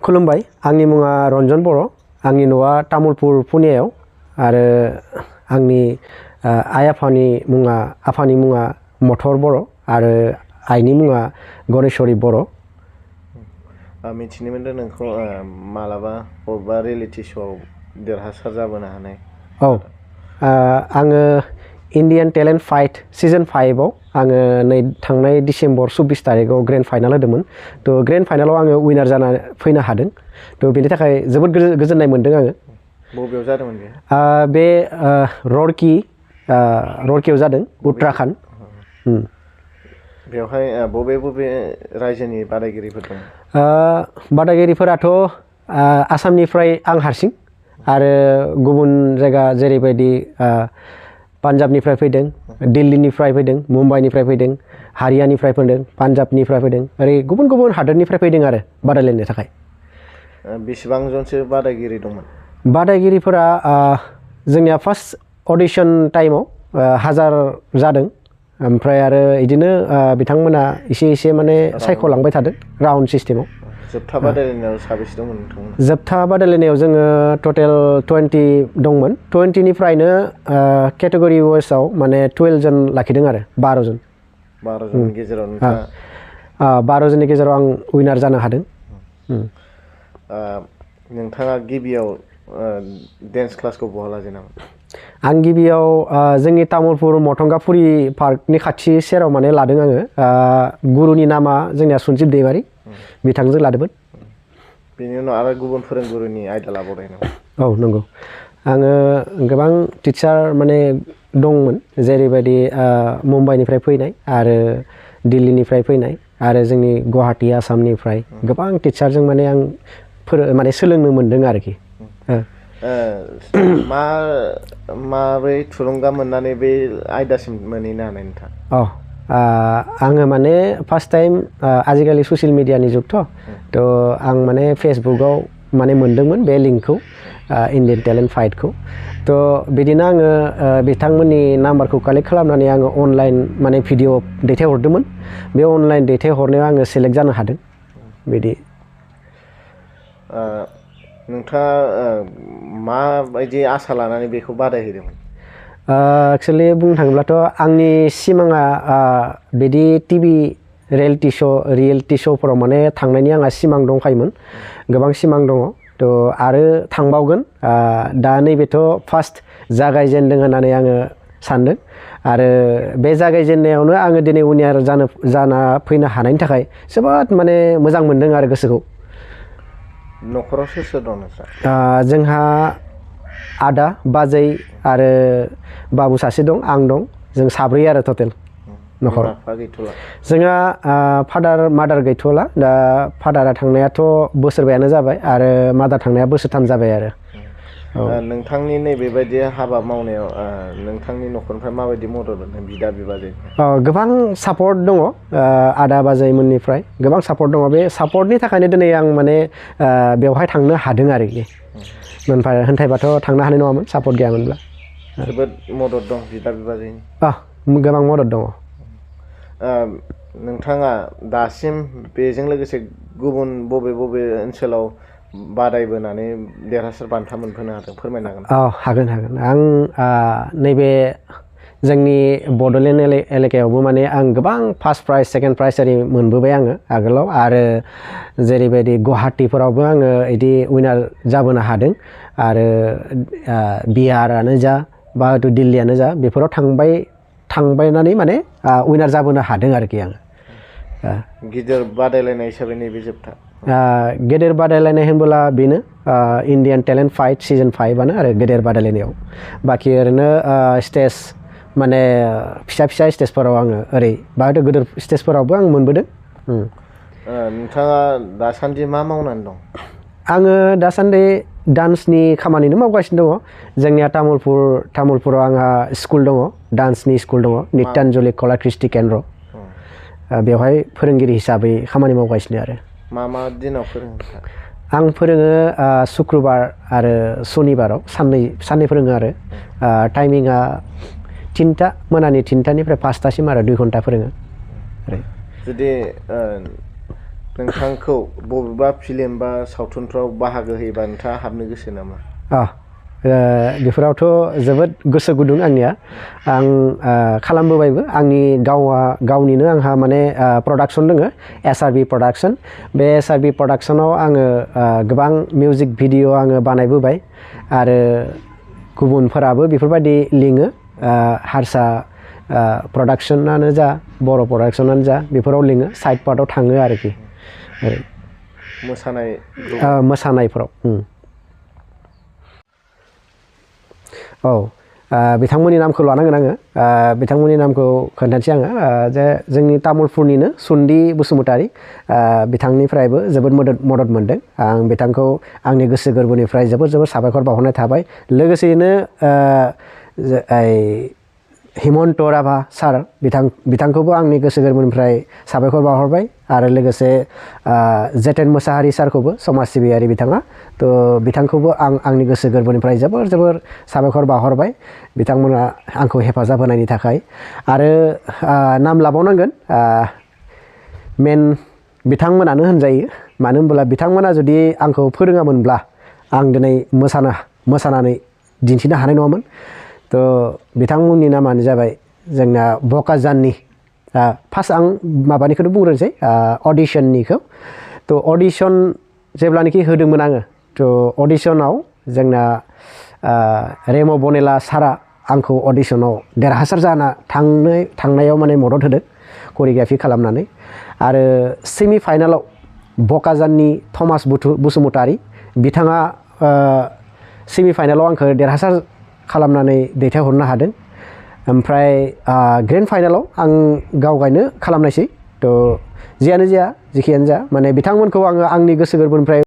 खुलुमबाय आंनि मुङा रनजन बर' आंनि न'आ तामुलपुर पुनेयाव आरो आंनि आइ आफानि मुङा मथर बर' आरो आइनि मुङा गणेशवरी बर' मिथिनो मोनदों नोंखौ मालाबा बबेबा रियेलिटि श'आव देरहासार जाबोनो हानाय औ आङो इन्डियान टेलेन्ट फाइट सिजन 5 आव आङो नै थांनाय डिसेम्बर 24 तारिखआव ग्रेन्ड फाइनाल होदोंमोन थ' ग्रेन्ड फाइनालाव आङो उइनार जाना फैनो हादों थ' बेनि थाखाय जोबोद गोजोननाय मोन्दों आङो बबेयाव जादोंमोन बे रौरकीयाव जादों उत्तराखन्ड बेवहाय बबे रायजोनि बादायगिरिफोर दं बादायगिरिफोराथ' आसामनिफ्राय आं हारसिं आरो गुबुन जायगा जेरैबायदि पान्जाबनिफ्राय फैदों दिल्लीनिफ्राय फैदों मुम्बाइनिफ्राय फैदों हारियानिफ्राय फैदों पान्जाबनिफ्राय फैदं ओरै गुबुन गुबुन हादोरनिफ्राय फैदों आरो बादायलायनो थाखाय बेसेबां जनसो बादायगिरि दंमोन बादायगिरिफोरा जोंनिया फार्स्ट अडिशन टाइमाव 1000 जादों ओमफ्राय आरो इदिनो बिथांमोना एसे माने सायख'लांबाय थादों राउन्ड सिस्टेमाव जोबथा बादायलायनायाव साबेसे दंमोन नोंथांमोन जोबथा बादायलायनायाव जोङो टटेल 20 दंमोन 20निफ्रायनो केटेगरि वाइसआव माने 12 जन लाखिदों आरो 12 जन 12 जननि गेजेराव नोंथाङा 12 जननि गेजेराव आं उइनार जानो हादों नोंथाङा गिबियाव डेन्स क्लासखौ बहा लाजेनामोन आं गिबियाव जोंनि तामुलपुर मथंगाफुरि पार्कनि खाथि सेराव माने लादों आङो गुरुनि नामा जोंनिया सन्जिब दैमारि बिथांजों लादोंमोन बेनि उनाव आरो गुबुन फोरोंगुरुनि आयदा लाबावदों नामा औ नंगौ आङो गोबां टिचार माने दंमोन जेरैबायदि मुम्बाइनिफ्राय फैनाय आरो दिल्लीनिफ्राय फैनाय आरो जोंनि गुवाहाटी आसामनिफ्राय गोबां टिचारजों माने आं माने सोलोंनो मोन्दों आरोखि माबोरै थुलुंगा मोननानै बे आयदासिम मोनहैनो हानाय नोंथाङा आङो माने फार्स्ट टाइम आजिखालि ससियेल मिडियानि जुगथ' आं माने फेसबुकआव माने मोन्दोंमोन बे लिंकखौ इन्डियान टेलेन्ट फाइटखौ थ' बिदिनो आङो बिथांमोननि नाम्बारखौ कालेक्ट खालामनानै आङो अनलाइन माने भिडिअ दैथायहरदोंमोन बे अनलाइन दैथायहरनायाव आङो सेलेक्ट जानो हादों बिदि नोंथाङा माबायदि आसा लानानै बेखौ बादायहैदोंमोन एक्सुवेलि बुंनो थाङोब्लाथ' आंनि सिमाङा बिदि टिभि रियेलिटि श'फोराव माने थांनायनि आंहा सिमां दंखायोमोन गोबां सिमां दङ थ' आरो थांबावगोन दा नैबेथ' फार्स्ट जागायजेनदों होननानै आङो सानदों आरो बे जागायजेननायावनो आङो दिनै उइनार जाना फैनो हानायनि थाखाय जोबोद माने मोजां मोनदों आरो गोसोखौ न'खराव सोर दं नोंस्रा जोंहा आदा बाजै आरो बाबु सासे दं आं दं जों साब्रै आरो टटेल न'खराव जोंहा फादार मादार गैथ'ला दा फादारा थांनायाथ' बोसोरबायानो जाबाय आरो मादार थांनाया बोसोरथाम जाबाय आरो नोंथांनि नैबेबायदि हाबा मावनायाव नोंथांनि न'खरनिफ्राय माबायदि मदद मोनदों बिदा बिबाजै गोबां सापर्ट दङ आदा बाजैमोननिफ्राय गोबां सापर्ट दङ बे सापर्टनि थाखायनो दिनै आं माने बेवहाय थांनो हादों आरोखि होनथायबाथ' थांनो हानाय नङामोन सापर्ट गैयामोनब्ला जोबोद मदद दं बिदा बिबाजैनि गोबां मदद दङ नोंथाङा दासिम बेजों लोगोसे गुबुन बबे ओनसोलाव बादायबोनानै देरहासार बान्था मोनहोनो हादों फोरमायनो हागोन हागोन आं नैबे जोंनि बड'लेण्ड एलेकायावबो माने आं गोबां फार्स्ट प्राइज सेकेन्ड प्राइज ओरै मोनबोबाय आङो आगोलाव आरो जेरैबायदि गुवाहाटीफोरावबो आङो बिदि उइनार जाबोनो हादों आरो बिहारानो जा बा हयथ' दिल्लीयानो जा बेफोराव थांबायनानै माने उइनार जाबोनो हादों आरोखि आङो गिदिर बादायलायनाय हिसाबै नैबे जोबथा गेदेर बादायलायनाय होनबोला बेनो इन्डियान टेलेन्ट फाइट सिजन 5आनो आरो गेदेर बादायलायनायाव बाखि ओरैनो स्टेज माने फिसा स्टेजफोराव आङो ओरै बा हयथ' गेदेर स्टेजफोरावबो आं मोनबोदों नोंथाङा दासान्दि मा मावनानै दं आङो दासान्दि डान्सनि खामानिनो मावगासिनो दङ जोंनिया तामुलपुराव आंहा स्कुल दङ डान्सनि स्कुल दङ नित्यान्जलि कला कृष्टि केन्द्र बेवहाय फोरोंगिरि हिसाबै खामानि मावगासिनो आरो मा दिनाव फोरोङो आं फोरोङो शुक्रबार आरो शनिबाराव साननै फोरोङो आरो टाइमिंआ 3टा मोनानि 3टानिफ्राय 5टासिम आरो 2 घन्टा फोरोङो जुदि नोंथांखौ बबेबा फिल्म बा सावथुनफ्राव बाहागो होयोबा नोंथाङा हाबनो गोसो नामा? बेफोरावथ' जोबोद गोसो गुदुं आंनिया आं खालामबोबायबो आंनि गावनिनो आंहा माने प्रडाक्सन दङ SRB प्रडाक्सन बे SRB प्रडाक्सनाव आङो गोबां मिउजिक भिडिअ आङो बानायबोबाय आरो गुबुनफोराबो बेफोरबायदि लिङो हारसा प्रडाक्सनानो जा बर' प्रडाक्सनानो जा बेफोराव लिङो साइड पार्टआव थाङो आरोखि मोसानायफोराव बिथांमोननि नामखौ लानांगोन आङो बिथांमोननि नामखौ खोन्थानोसै आङो जे जोंनि तामुलपुरनिनो सन्दि बसुमतारी बिथांनिफ्रायबो जोबोद मदद मोनदों आं बिथांखौ आंनि गोसो गोरबोनिफ्राय जोबोद साबायखर बावहरनाय थाबाय लोगोसेयैनो हिमन्त राभा सार बिथांखौबो आंनि गोसो गोरबोनिफ्राय साबायखर बावहरबाय आरो लोगोसे जेतेन मोसाहारि सारखौबो समाज सिबियारि बिथाङा थ' बिथांखौबो आंनि गोसो गोरबोनिफ्राय जोबोर साबायखर बावहरबाय बिथांमोना आंखौ हेफाजाब होनायनि थाखाय आरो नाम लाबावनांगोन मेन बिथांमोनानो होनजायो मानो होनब्ला बिथांमोना जुदि आंखौ फोरोङामोनब्ला आं दिनै मोसानानै दिन्थिनो हानाय नङामोन थ' बिथांमोननि नामानो जाबाय जोंना बकाजाननि फार्स्ट आं माबानिखौनो बुंग्रोनोसै अडिशननिखौ थ' अडिशन जेब्लानाखि होदोंमोन आङो थ' अडिशनाव जोंना रेम' बनेला सारा आंखौ अडिशनाव देरहासार जाना थांनायाव माने मदद होदों करिय'ग्राफि खालामनानै आरो सेमि फाइनालाव बकाजाननि थमास बसुमतारी बिथाङा सेमि फाइनालाव आंखौ देरहासार खालामनानै दैथायहरनो हादों ओमफ्राय ग्रेन्ड फाइनालाव आं गावगायनो खालामनायसै थ' जियानो जाया जेखियानो जा माने बिथांमोनखौ आङो आंनि गोसो गोरबोनिफ्राय